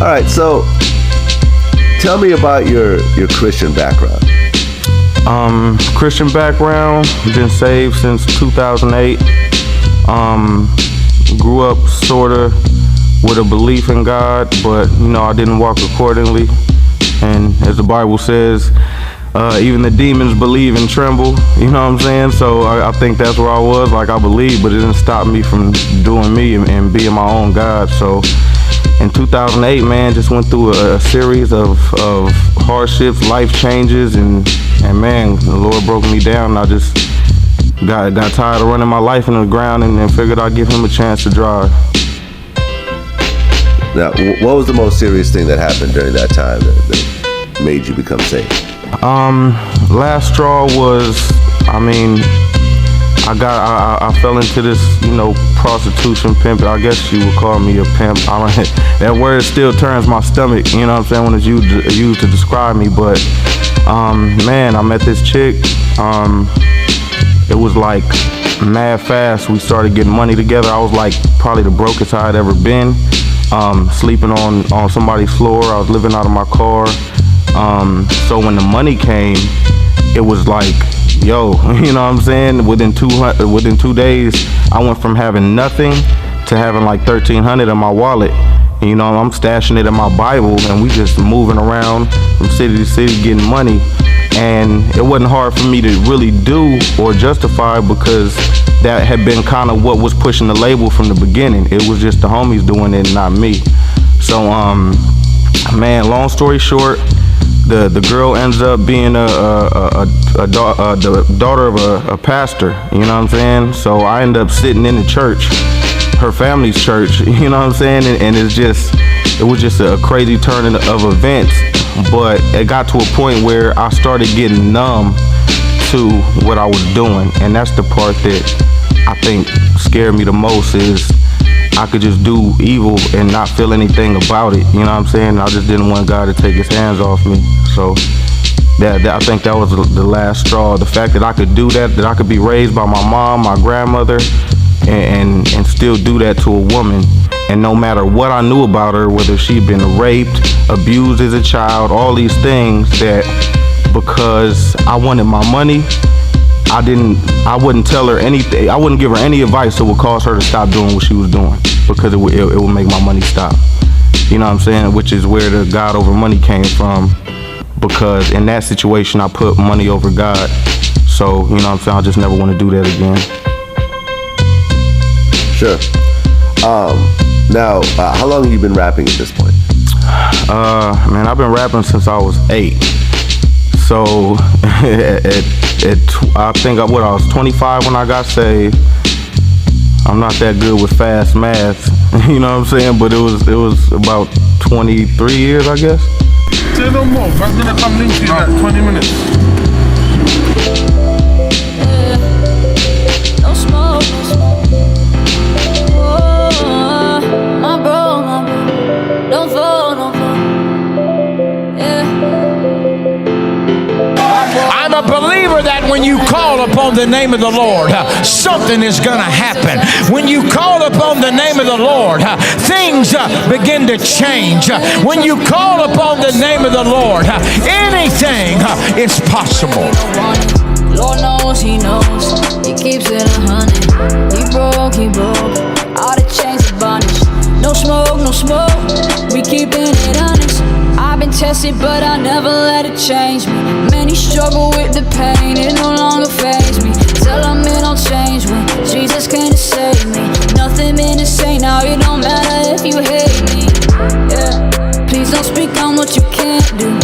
All right, so tell me about your Christian background. Christian background, been saved since 2008. Grew up sorta with a belief in God, but I didn't walk accordingly. And as the Bible says, even the demons believe and tremble, you know what I'm saying? So I think that's where I was, like I believe, but it didn't stop me from doing me and being my own God. So in 2008, man, just went through a series of hardships, life changes, and man, the Lord broke me down, and I just got tired of running my life into the ground and figured I'd give him a chance to drive. Now, what was the most serious thing that happened during that time that made you become saved? Last straw was, I fell into this, prostitution pimp. I guess you would call me a pimp. That word still turns my stomach, you know what I'm saying, when it's used to describe me. But, man, I met this chick. It was like mad fast. We started getting money together. I was like probably the brokest I'd ever been. Sleeping on somebody's floor. I was living out of my car. So when the money came, it was like, yo, you know what I'm saying? Within 2 days, I went from having nothing to having like $1,300 in my wallet. And, I'm stashing it in my Bible, and we just moving around from city to city getting money. And it wasn't hard for me to really do or justify, because that had been kind of what was pushing the label from the beginning. It was just the homies doing it, not me. So, man, long story short, the girl ends up being the daughter of a pastor, you know what I'm saying? So I end up sitting in the church, her family's church, you know what I'm saying? And it was just a crazy turn of events. But it got to a point where I started getting numb to what I was doing. And that's the part that I think scared me the most, is I could just do evil and not feel anything about it. You know what I'm saying? I just didn't want God to take his hands off me. So that I think that was the last straw. The fact that I could do that I could be raised by my mom, my grandmother, and still do that to a woman. And no matter what I knew about her, whether she'd been raped, abused as a child, all these things, that because I wanted my money, I wouldn't tell her anything. I wouldn't give her any advice that would cause her to stop doing what she was doing, because it would make my money stop. You know what I'm saying? Which is where the God over money came from, because in that situation I put money over God. So, you know what I'm saying, I just never want to do that again. Sure. Now, how long have you been rapping at this point? Man, I've been rapping since I was 8. So I think I was 25 when I got saved. I'm not that good with fast math, you know what I'm saying? But it was about 23 years, I guess. Say no more. I'm gonna come link you in like 20 minutes. No smoke. My bro, don't fall. Yeah. I'm a believer that when you call upon the name of the Lord, something is going to happen. When you call upon the name of the Lord, things begin to change. When you call upon the name of the Lord, anything is possible. Lord knows, he knows, he keeps it 100. He broke, all the chains of bondage. No smoke, we keeping it honest. I've been tested, but I never let it change me. Many struggle with the pain, it no longer faze me. Tell them it don't change when Jesus came to save me. Nothing been the same now, it don't matter if you hate me. Yeah, please don't speak on what you can't do.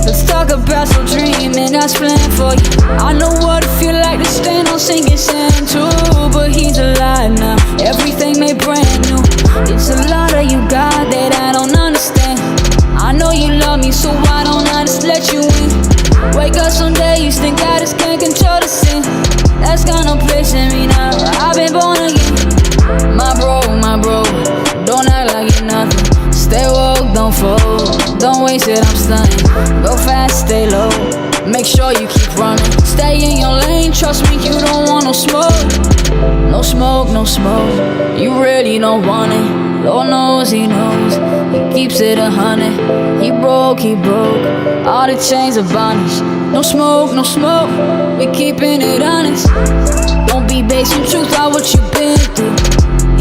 Let's talk about some dreaming that's planned for you. I know what it feel like to stand on sinking sand too, but he's alive now, everything made brand new. It's a lot of you, God, that I don't understand. I know you love me, so why don't I just let you in? Wake up some days, think I just can't control the sin. That's got no place in me now, I've been born again. My bro, don't act like you're nothing. Stay woke, don't fold, don't waste it, I'm stunning. Go fast, stay low, make sure you keep running. Stay in your lane, trust me, you don't want no smoke. No smoke, no smoke. You really don't want it. Lord knows he knows. He keeps it 100. He broke. All the chains of bondage. No smoke, no smoke. We keeping it honest. Don't be basing truth on what you've been through.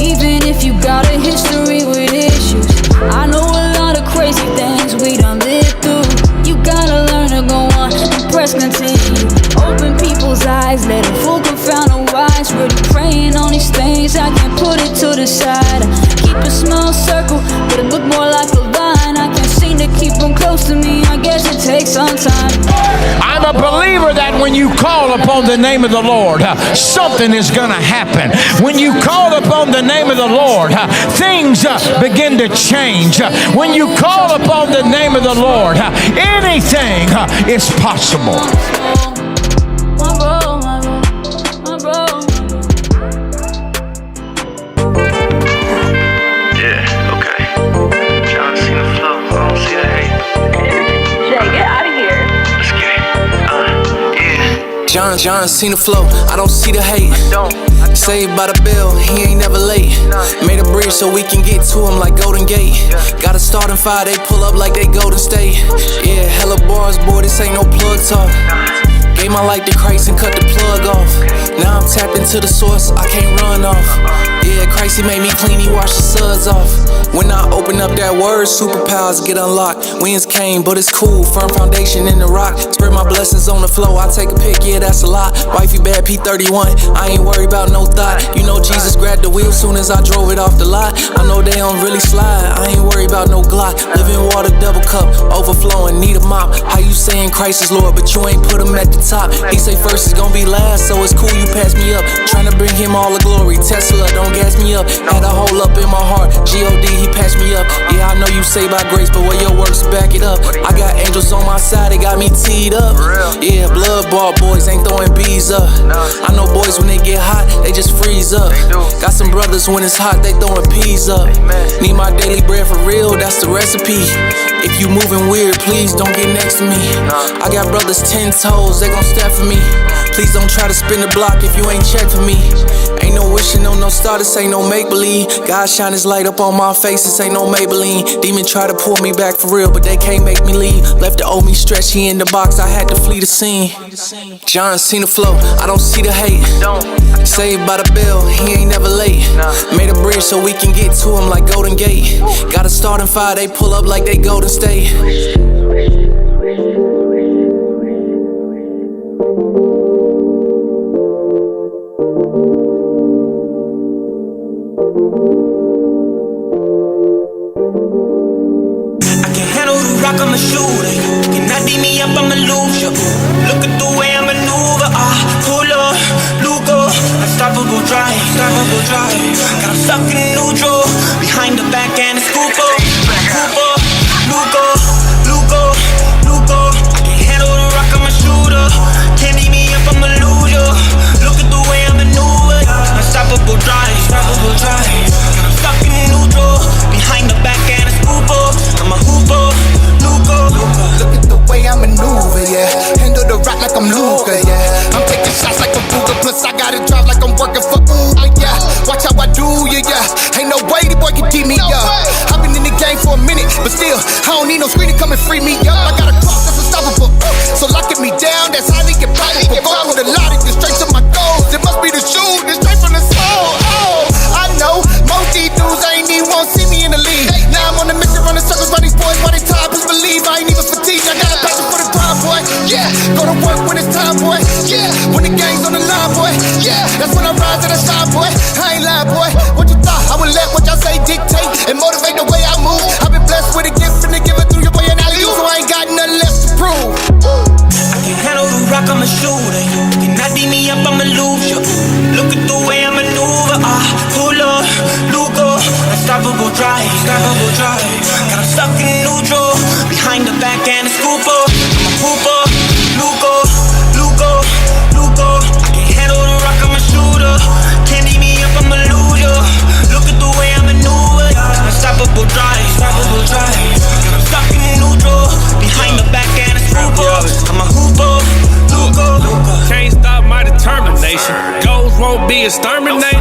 Even if you got a history with issues. I know a lot of crazy things we done lived through. You gotta learn to go on and press continue. Open people's eyes, let them fool confound the wise. Really praying on these things, I can put it to the side. Keep a small circle, but it look more like a line. I can't seem to keep them close to me, I guess it takes some time. I'm a believer that when you call upon the name of the Lord, something is going to happen. When you call upon the name of the Lord, things begin to change. When you call upon the name of the Lord, anything is possible. Yeah, okay. John seen the flow, I don't see the hate. Jay, get out of here. Let's get it. Yeah. John seen the flow, I don't see the hate. Saved by the bill, he ain't never late. Made a bridge so we can get to him like Golden Gate. Got a starting fire, they pull up like they Golden State. Yeah, hella bars, boy, this ain't no plug talk. Gave my life to Christ and cut the plug off. Now I'm tapped into the source, I can't run off. Yeah, Christ, he made me clean, he washed the suds off. When I open up that word, superpowers get unlocked. Winds came, but it's cool, firm foundation in the rock. Spread my blessings on the flow, I take a pic, yeah, that's a lot. Wifey bad, P31, I ain't worried about no thought. You know Jesus grabbed the wheel soon as I drove it off the lot. I know they don't really slide, I ain't worried about no Glock. Living water, double cup, overflowing, need a mop. How you saying Christ is Lord, but you ain't put him at the top. He say first is gonna be last, so it's cool you pass me up. Tryna bring him all the glory, Tesla, don't gas me up. Had a hole up in my heart, G.O.D. he patched me up. Yeah, I know you say by grace, but where your works back it up. I got angels on my side, they got me teed up. Yeah, blood bought boys ain't throwing bees up. I know boys when they get hot, they just freeze up. Got some brothers when it's hot, they throwing peas up. Need my daily bread for real, that's the recipe. If you moving weird, please don't get next to me. I got brothers 10 toes, they gon' step for me. Please don't try to spin the block if you ain't check for me. Ain't no wishing on no star, this ain't no make-believe. God shine his light up on my face, this ain't no Maybelline. Demon try to pull me back for real, but they can't make me leave. Left the old me stretch, he in the box, I had to flee the scene. John seen the flow, I don't see the hate. Saved by the bill, he ain't never late. Made a bridge so we can get to him like Golden Gate. Got a starting fire, they pull up like they Golden State. I'm a shooter, you cannot beat me up, I'ma lose you. Look at the way I maneuver, pull up, Lugo, unstoppable drive. Got him stuck in neutral, behind the back and it's Cooper, Lugo. I can handle the rock, I'm a shooter. Can't beat me up, I'ma lose you. Look at the way I maneuver, unstoppable drive. Got him stuck in neutral, behind the back and it's Cooper. I'm a hooper. Look at the way I maneuver, yeah. Handle the rock like I'm Luka, yeah. I'm taking shots like a Booger, plus I gotta drive like I'm working for Uber, yeah. Watch how I do, yeah. Ain't no way the boy can keep me up. I've been in the game for a minute, but still, I don't need no screen to come and free me up. I got a cross that's unstoppable, so locking me down, that's highly improbable. Going with a lot of this straight to my goals. It must be the shoe, this straight from the soul. Oh, I know, most these dudes ain't even won't see me in the league. Now I'm on the mission, running circles by these boys, while they tired, please believe I ain't even fatigued. I got a passion for the grind, boy. Yeah, go to work when it's time, boy. Yeah, when the game's on the line, boy. Yeah, that's when I rise to the shine, boy. I ain't lying, boy. What you thought? I would let what y'all say dictate and motivate the way I move. I've been blessed with a gift and to give it through your boy and alley, so I ain't got nothing left to prove. I can handle the rock, I'm a shooter. You cannot beat me up, I'ma lose you. Look at the way I maneuver, pull up, Lugo, unstoppable drive. Got him stuck in neutral, behind the back and it's Cooper. I'm a hooper, Lugo. I can handle the rock, I'm a shooter. Can't beat me up, I'ma lose you. Look at the way I maneuver, unstoppable drive. Got him stuck in neutral, behind the back and it's Cooper. I'm a hooper, Lugo. Can't stop my determination. Goals won't be exterminated.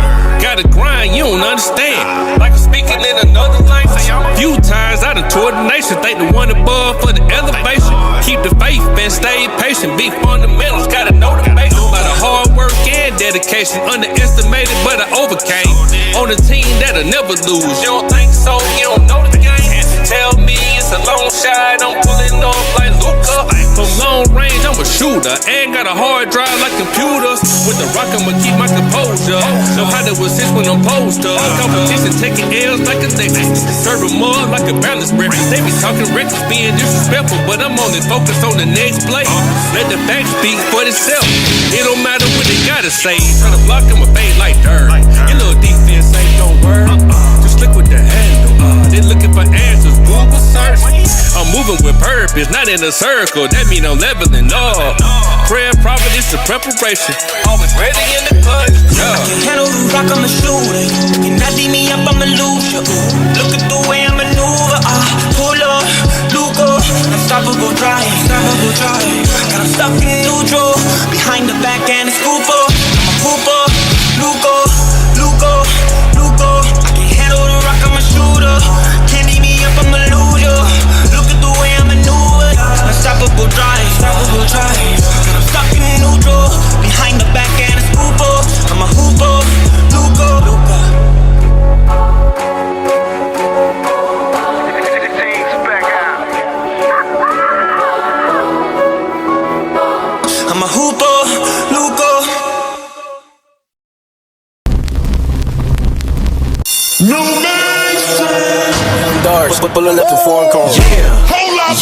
motivation. Thank the one above for the elevation. Keep the faith and stay patient. Big fundamentals, gotta know the basics. By the hard work and dedication, underestimated but I overcame. On a team that'll never lose. You don't think so? You don't know the game. Tell me it's a long shot. I'm pulling off like Luka. From long range, I'm a shooter. And got a hard drive like computers. With the rock, I'ma keep my composure. Know how to assist when I'm posed up. Competition taking L's like a dick. Serving mud like a balance brick. They be talking reckless, being disrespectful, but I'm only focused on the next play. Let the facts speak for itself. It don't matter what they gotta say. Try to block them, fade like dirt. Your little defense ain't gon' work. Just look with the handle. They looking for answers. Google search. I'm moving with purpose, not in a circle. That mean I'm leveling up. Prayer, providence, the preparation. Always ready in the clutch. I can handle the rock, I'm a shooter. You cannot beat me up, I'ma lose you. Look at the way I maneuver. Pull up, Luka, unstoppable drive. Got him stuck in neutral. Behind the back and a scooper. I'm a hooper, Luka. I can handle the rock, I'm a shooter. Can't beat me up, I'ma lose you. Look at the way I maneuver. Unstoppable drive. Got him stuck in neutral. Behind the back and a scooper. I'm a hooper, Luka. I'm a hooper, Luka. No man's land. Darts, pulling up to foreign cars. Hold up.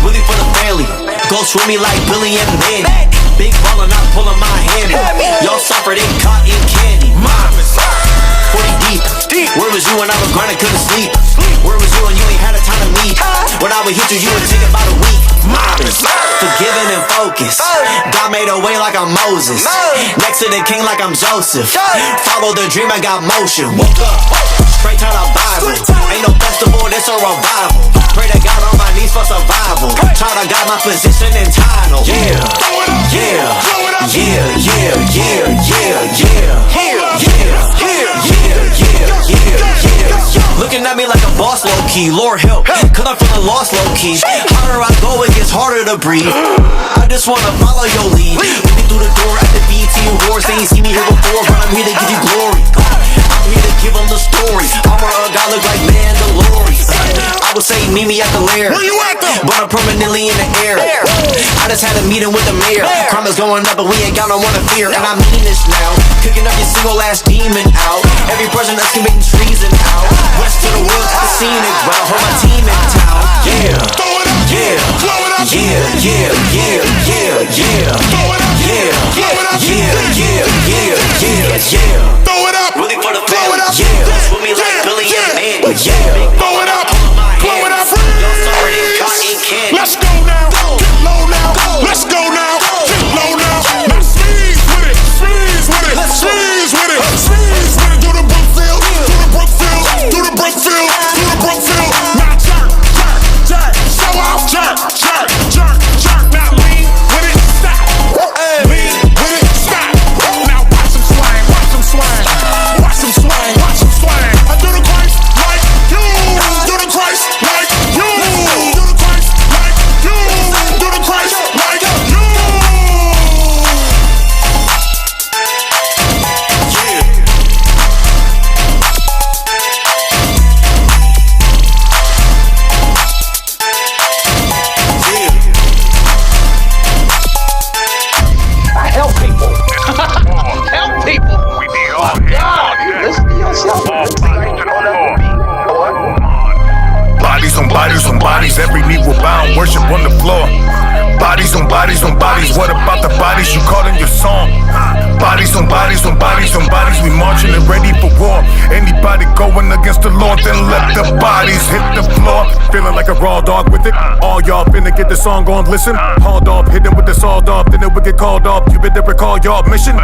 Really for the family. Go swim me like Billy and Manny. Big baller not pulling my hammy. Y'all suffered in cotton candy. 40 deep. Where was you when I was grinding, couldn't sleep? Where was you when you ain't had a time to meet? When I would hit you would take about a week. Forgiven and focused. God made a way like I'm Moses. Next to the king like I'm Joseph. Follow the dream, I got motion. Woke up, straight to the Bible. Ain't no festival, this a revival. Pray to God on my knees for survival. Try to guide my position and title. Looking at me like a boss low key, Lord help, cause I'm from the lost low key. Harder I go, it gets harder to breathe. I just wanna follow your lead. Looking through the door at the BT Awards. They ain't seen me here before, but I'm here to give you glory. I'm here to give them the story. Armor of God look like Mandalorian. I would say meet me at the lair, but I'm permanently in the air. I just had a meeting with the mayor. Crime is going up, but we ain't got no one to fear. And I mean this now, kicking up your single ass demon out. Every person that's committing treason out. West to the woods, at the scenic route. Hold my team in town. Throw it up. Really for the family. Dance with me like Billy and Manny. Throw it up. Y'all sorry, cotton candy. Let's go now. Get low now. Let's go now. Get low now. Now squeeze with it. Do the Brookfield. Now jerk. Show off. Jerk. Now lean with it. Stop. Lean with it. Stop. Now watch them swing. I do the Christ like you. Do the Christ like you. Do the Christ like you. Do the Christ like you. Help people. Help people. We need all God, you listen to yourself. Bodies on bodies, every knee will bow and worship on the floor. Bodies on bodies, what about the bodies you called in your song? Bodies on bodies, we marching and ready for war. Anybody going against the Lord, then let the bodies hit the floor. Feeling like a raw dog with it. All y'all finna get the song on, listen. Hauled off, hit them with the sawed off, then it will get called off. You better recall y'all mission.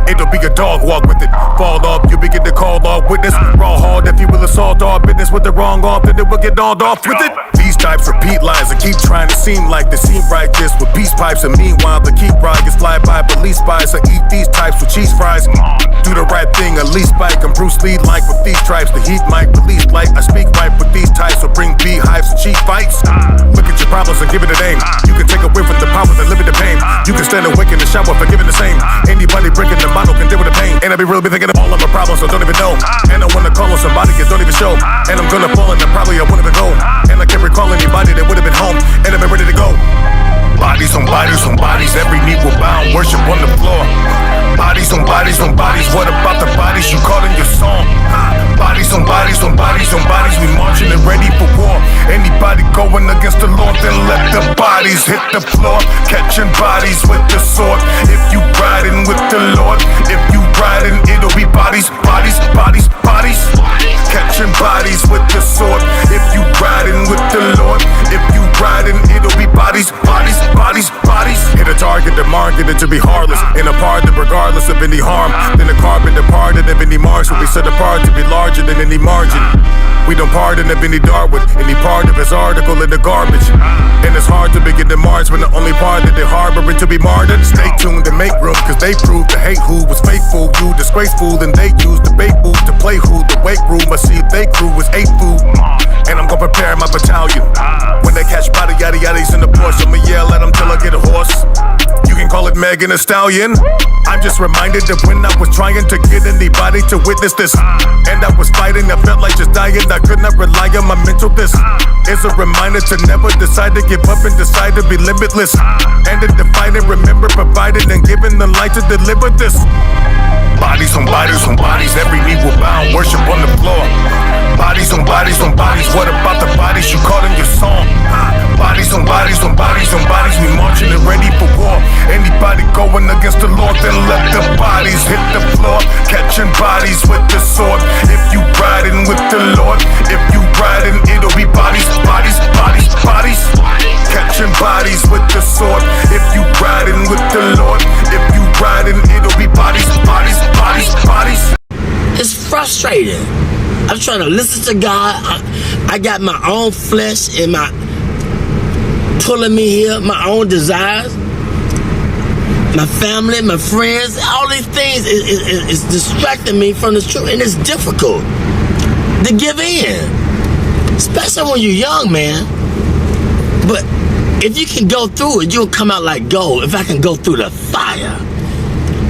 It'll be a dog walk with it. Fall off, you begin to call off witness. Raw hard if you will assault our business with the wrong off, then it will get gnawed off with it. These types repeat lines and keep trying to seem like they seem right. like this with peace pipes. And meanwhile, the keep ride gets fly by police spies. I eat these types with cheese fries. Do the right thing, at least bike. I'm Bruce Lee like with these stripes. The heat might release light. I speak right with these types, so bring beehives and cheap fights. Look at your problems and give it a name. You can take away from the power that live in the pain. You can stand awake in the shower, forgiving the same. Anybody breaking the bottle can deal with the pain. And I be really be thinking of all of my problems, so don't even know. And I wanna call on somebody, it don't even show. And I'm gonna fall and then probably I wouldn't even go. And I can't recall anybody that would've been home and I've been ready to go. Bodies on bodies on bodies, every knee will bow and worship on the floor. Bodies on bodies on bodies, what about the bodies you called in your song? Bodies on bodies on bodies on bodies, we marching and ready for war. Anybody going against the Lord, then let the bodies hit the floor. Catching bodies with the sword. If you riding with the Lord, if you riding, it'll be bodies, bodies, bodies, bodies. Catching bodies with the sword. If you riding with the Lord, if you riding, it'll be bodies, bodies, bodies, bodies. Hit a target, the market, it to be heartless. In a part that regardless of any harm, then the carbon departed of any marks will be set apart to be larger than any margin. We don't pardon of any Darwin, any part of his article in the garbage. And it's hard to begin to march when the only part that they're harboring to be martyred. Stay tuned and make room, cause they proved to hate who was faithful. You disgraceful, and they used the bait booth to play who. The weight room, I see they crew was ate food. And I'm gonna prepare my battalion. When they catch body yada yaddies in the Porsche, I'ma yell at them till I get a horse. You can call it Megan Thee Stallion. I'm just reminded of when I was trying to get anybody to witness this. And I was fighting, I felt like just dying. I could not rely on my mental this. It's a reminder to never decide to give up and decide to be limitless. And to define and remember, providing and giving the light to deliver this. Bodies on bodies on bodies, every knee will bow and worship on the floor. Bodies on bodies on bodies, what about the bodies you called in your song? Bodies on bodies on bodies on bodies, we marching and ready for war. Anybody going against the Lord, then let the bodies hit the floor. Catching bodies with the sword. If you riding with the Lord, if you riding, it'll be bodies, bodies, bodies, bodies. Catching bodies with the sword. If you riding with the Lord, if you riding, it'll be bodies, bodies, bodies, bodies. It's frustrating. I'm trying to listen to God. I got my own flesh and my pulling me here, my own desires, my family, my friends, all these things is distracting me from the truth, and it's difficult to give in, especially when you're young, man. But if you can go through it, you'll come out like gold. If I can go through the fire.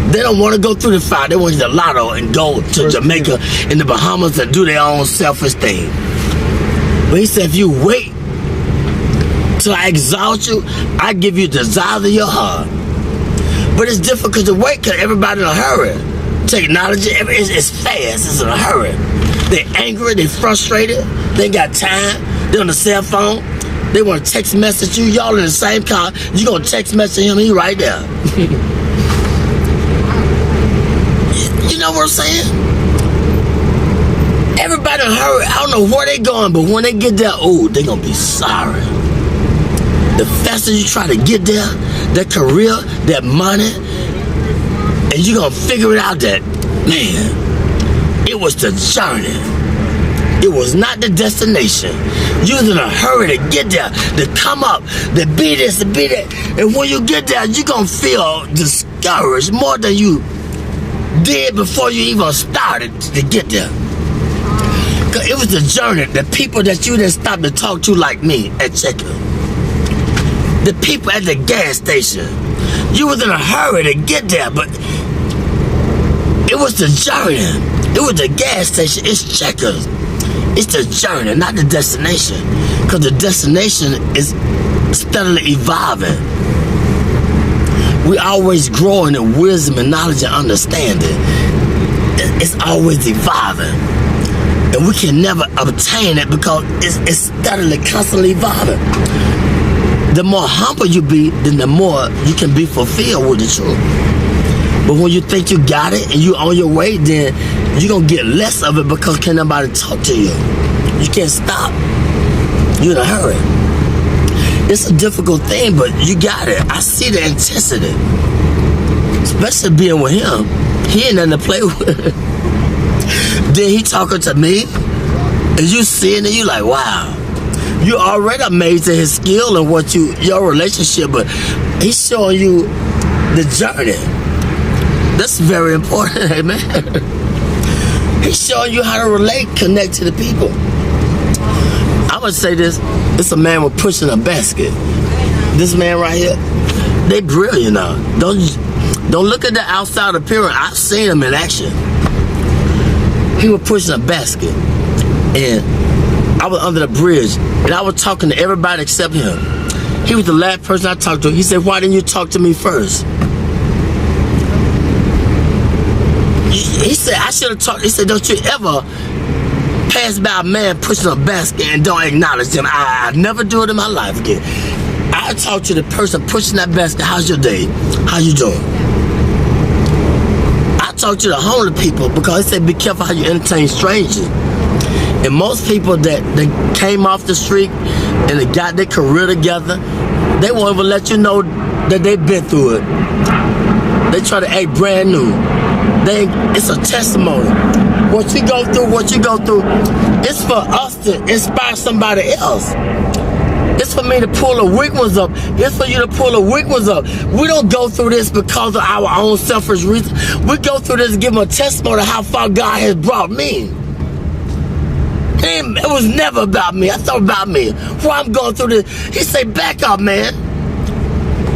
They don't want to go through the fire. They want to get the lotto and go to Jamaica and the Bahamas and do their own selfish thing. But he said, if you wait till I exalt you, I give you the desires of your heart. But it's difficult to wait because everybody's in a hurry. Technology, it's fast, it's in a hurry. They're angry, they're frustrated, they ain't got time, they're on the cell phone, they want to text message you, y'all in the same car, you gonna text message him, he right there. You know what I'm saying? Everybody in a hurry, I don't know where they going, but when they get there, oh, they gonna be sorry. The faster you try to get there, that career, that money, and you gonna figure it out that, man, it was the journey. It was not the destination. You was in a hurry to get there, to come up, to be this, to be that. And when you get there, you gonna feel discouraged more than you did before you even started to get there. Cause it was the journey, the people that you didn't stop to talk to like me at Checker. The people at the gas station. You was in a hurry to get there, but it was the journey. It was the gas station, it's Checkers. It's the journey, not the destination. Cause the destination is steadily evolving. We always growing in wisdom and knowledge and understanding. It's always evolving. And we can never obtain it because it's steadily, constantly evolving. The more humble you be, then the more you can be fulfilled with the truth. But when you think you got it and you on your way, then you're gonna get less of it because can't nobody talk to you. You can't stop. You're in a hurry. It's a difficult thing, but you got it. I see the intensity. Especially being with him. He ain't nothing to play with. Then he talking to me, and you seeing it, you like, wow. You already amazed at his skill and your relationship, but he's showing you the journey. That's very important, amen. He's showing you how to relate, connect to the people. I'm gonna say this, it's a man with pushing a basket. This man right here, they brilliant now. Don't look at the outside appearance. I've seen him in action. He was pushing a basket, and I was under the bridge, and I was talking to everybody except him. He was the last person I talked to. He said, "Why didn't you talk to me first?" He said, "I should have talked." He said, "Don't you ever pass by a man pushing a basket and don't acknowledge him." I never do it in my life again. I talk to the person pushing that basket. How's your day? How you doing? I talk to the homeless people because they say be careful how you entertain strangers. And most people that came off the street and they got their career together, they won't even let you know that they've been through it. They try to act brand new. It's a testimony. What you go through, it's for us to inspire somebody else. It's for me to pull the weak ones up. It's for you to pull the weak ones up. We don't go through this because of our own selfish reasons. We go through this to give them a testimony of how far God has brought me. It was never about me. I thought about me. Why I'm going through this. He said, back up, man.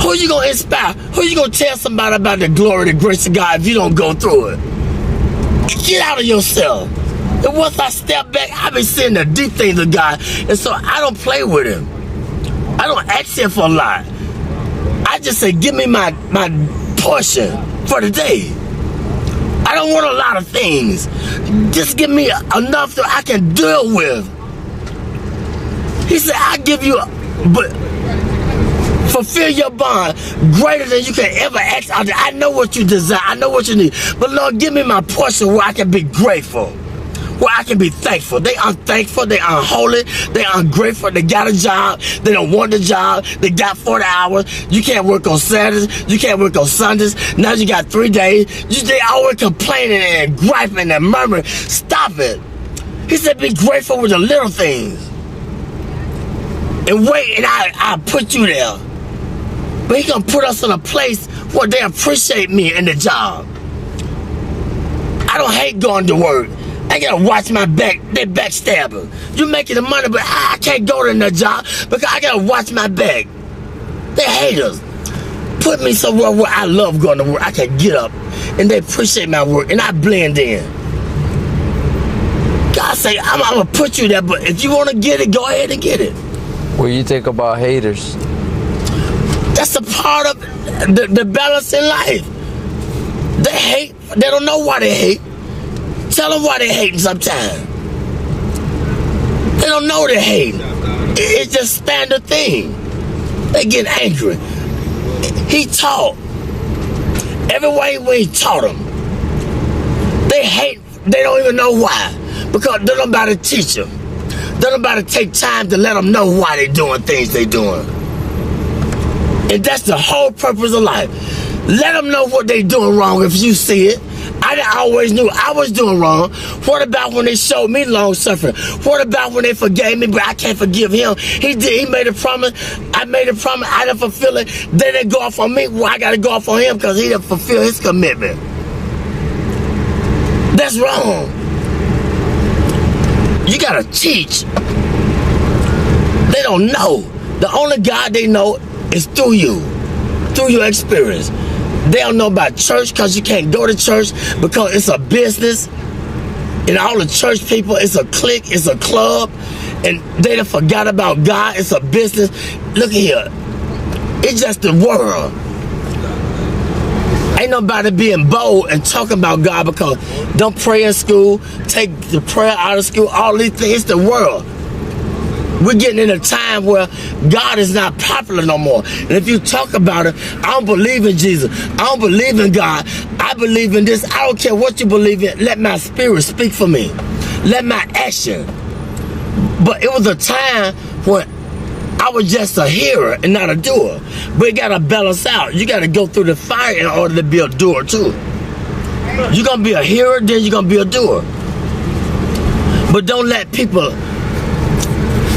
Who you going to inspire? Who you going to tell somebody about the glory, the grace of God if you don't go through it? Get out of yourself. And once I step back, I've been seeing the deep things of God. And so I don't play with him. I don't ask him for a lot. I just say, give me my portion for the day. I don't want a lot of things. Just give me enough that I can deal with. He said, I give you, but fulfill your bond greater than you can ever ask. I know what you desire. I know what you need. But Lord, give me my portion where I can be grateful, where I can be thankful. They unthankful. They unholy. They ungrateful. They got a job. They don't want the job. They got 40 hours. You can't work on Saturdays. You can't work on Sundays. Now you got 3 days. They always complaining and griping and murmuring. Stop it. He said, be grateful with the little things. And wait, and I put you there. But he gonna put us in a place where they appreciate me in the job. I don't hate going to work. I gotta watch my back. They backstabbers. You making the money, but I can't go to that job because I gotta watch my back. They haters. Put me somewhere where I love going to work. I can get up and they appreciate my work and I blend in. God say, I'm gonna put you there, but if you wanna get it, go ahead and get it. What do you think about haters? That's a part of the balance in life. They hate. They don't know why they hate. Tell them why they hating sometimes. They don't know they hating. It's just standard thing. They get angry. He taught. Every way he taught them. They hate. They don't even know why. Because they don't about to teach them. They don't about to take time to let them know why they doing things they doing. And that's the whole purpose of life. Let them know what they doing wrong if you see it. I always knew I was doing wrong. What about when they showed me long suffering? What about when they forgave me, but I can't forgive him? He made a promise. I made a promise. I didn't fulfill it. They didn't go off on me. Well, I got to go off on him because he didn't fulfill his commitment. That's wrong. You got to teach. They don't know. The only God they know is through you, through your experience. They don't know about church because you can't go to church because it's a business. And all the church people, it's a clique, it's a club. And they done forgot about God, it's a business. Look here, it's just the world. Ain't nobody being bold and talking about God because don't pray in school, take the prayer out of school, all these things, it's the world. We're getting in a time where God is not popular no more. And if you talk about it, I don't believe in Jesus. I don't believe in God. I believe in this. I don't care what you believe in. Let my spirit speak for me. Let my action. But it was a time when I was just a hearer and not a doer. But it got to balance out. You got to go through the fire in order to be a doer too. You're going to be a hearer, then you're going to be a doer. But don't let people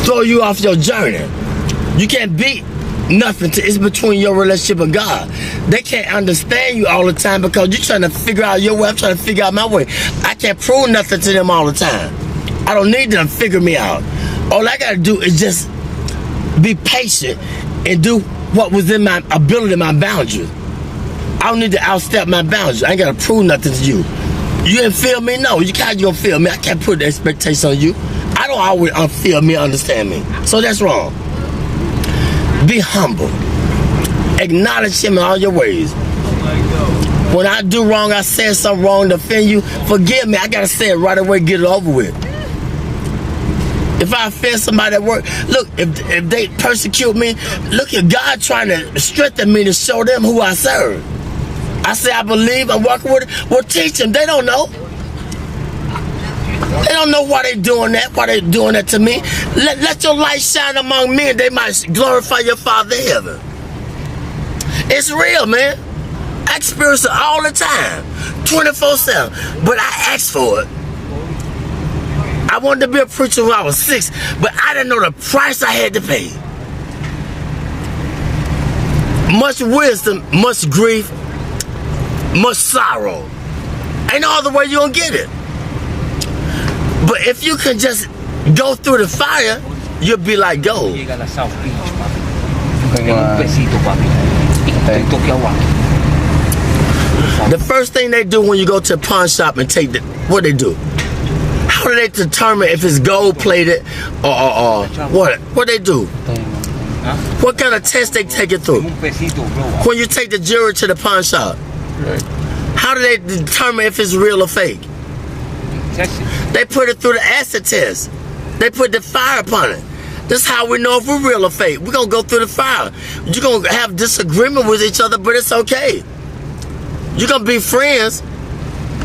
throw you off your journey. You can't beat nothing. It's between your relationship with God. They can't understand you all the time because you're trying to figure out your way. I'm trying to figure out my way. I can't prove nothing to them all the time. I don't need them to figure me out. All I gotta do is just be patient and do what was in my ability, my boundaries. I don't need to outstep my boundaries. I ain't gotta prove nothing to you. You didn't feel me? No, you can't gonna feel me. I can't put the expectation on you. I don't always feel me, understand me. So that's wrong. Be humble. Acknowledge him in all your ways. When I do wrong, I said something wrong to offend you, forgive me. I gotta say it right away, get it over with. If I offend somebody at work, look, if they persecute me, look at God trying to strengthen me to show them who I serve. I say I believe, I'm walking with it. Well, teach them. They don't know. They don't know why they're doing that, to me. Let your light shine among men. They might glorify your Father in heaven. It's real, man. I experience it all the time, 24/7. But I asked for it. I wanted to be a preacher when I was 6, but I didn't know the price I had to pay. Much wisdom, much grief, much sorrow. Ain't no other way you gonna get it. But if you can just go through the fire, you'll be like gold. The first thing they do when you go to a pawn shop and take what they do? How do they determine if it's gold plated or what? What they do? What kind of test they take it through? When you take the jewelry to the pawn shop, how do they determine if it's real or fake? They put it through the acid test. They put the fire upon it. That's how we know if we're real or fake. We're gonna go through the fire. You're gonna have disagreement with each other, but it's okay. You're gonna be friends.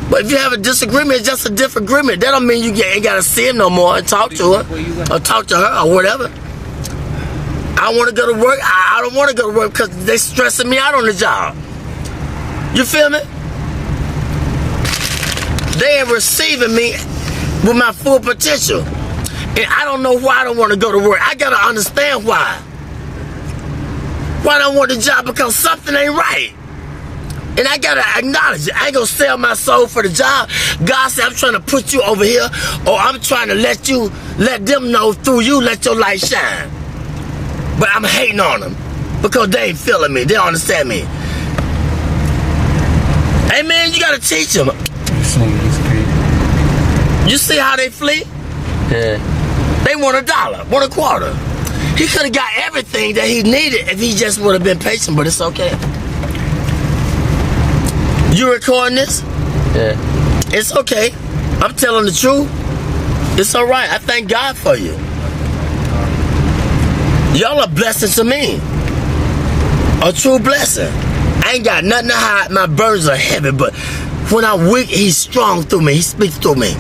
But if you have a disagreement, it's just a different agreement. That don't mean you ain't gotta see him no more and talk to her or talk to her or whatever. I want to go to work. I don't want to go to work because they stressing me out on the job. You feel me? They ain't receiving me with my full potential. And I don't know why I don't want to go to work. I gotta understand why. Why I don't want the job? Because something ain't right. And I gotta acknowledge it. I ain't gonna sell my soul for the job. God said, I'm trying to put you over here, or I'm trying to let them know through you, let your light shine. But I'm hating on them because they ain't feeling me. They don't understand me. Hey man, you gotta teach them. You see how they flee? Yeah. They want $1, want a quarter. He could have got everything that he needed if he just would have been patient, but it's okay. You recording this? Yeah. It's okay. I'm telling the truth. It's all right. I thank God for you. Y'all are blessings to me. A true blessing. I ain't got nothing to hide. My burdens are heavy, but when I'm weak, he's strong through me. He speaks through me.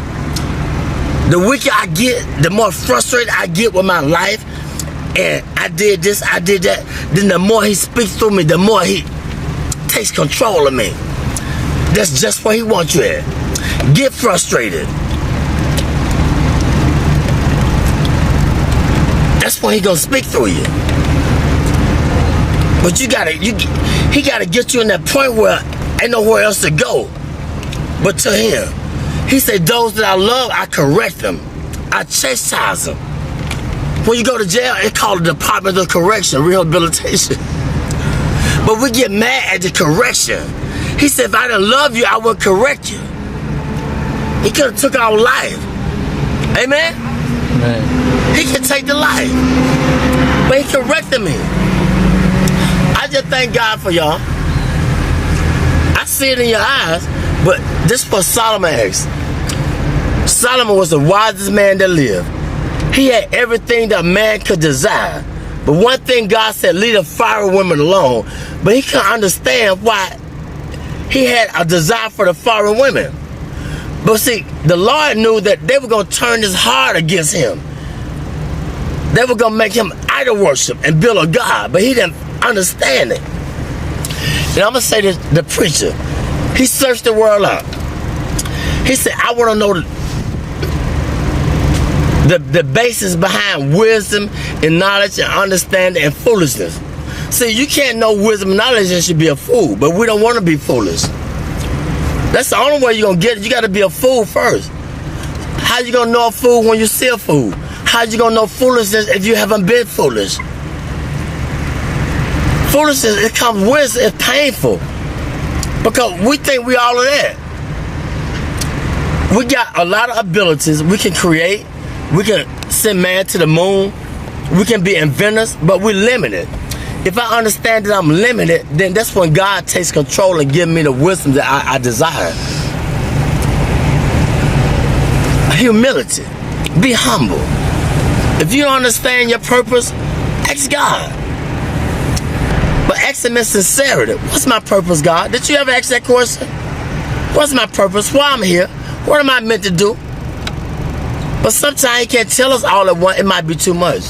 The weaker I get, the more frustrated I get with my life, and I did this, I did that, then the more he speaks through me, the more he takes control of me. That's just where he wants you at. Get frustrated. That's when he gonna speak through you. But he gotta get you in that point where ain't nowhere else to go but to him. He said, those that I love, I correct them. I chastise them. When you go to jail, it's called the Department of Correction, Rehabilitation. But we get mad at the correction. He said, if I didn't love you, I would correct you. He could have took our life. Amen? Amen. He could take the life. But he corrected me. I just thank God for y'all. I see it in your eyes, but this was Solomon asked. Solomon was the wisest man that lived. He had everything that man could desire. But one thing God said, leave the foreign women alone. But he couldn't understand why he had a desire for the foreign women. But see, the Lord knew that they were going to turn his heart against him. They were going to make him idol worship and build a God. But he didn't understand it. And I'm going to say this, the preacher, he searched the world out. He said, I want to know the basis behind wisdom and knowledge and understanding and foolishness. See, you can't know wisdom and knowledge and should be a fool, but we don't want to be foolish. That's the only way you're going to get it. You got to be a fool first. How you going to know a fool when you see a fool? How you going to know foolishness if you haven't been foolish? Foolishness, it comes with, it's painful. Because we think we all of that. We got a lot of abilities. We can create. We can send man to the moon. We can be inventors, but we're limited. If I understand that I'm limited, then that's when God takes control and gives me the wisdom that I desire. Humility. Be humble. If you don't understand your purpose, ask God. But ask him in sincerity. What's my purpose, God? Did you ever ask that question? What's my purpose? Why I'm here? What am I meant to do? But sometimes he can't tell us all at once. It might be too much.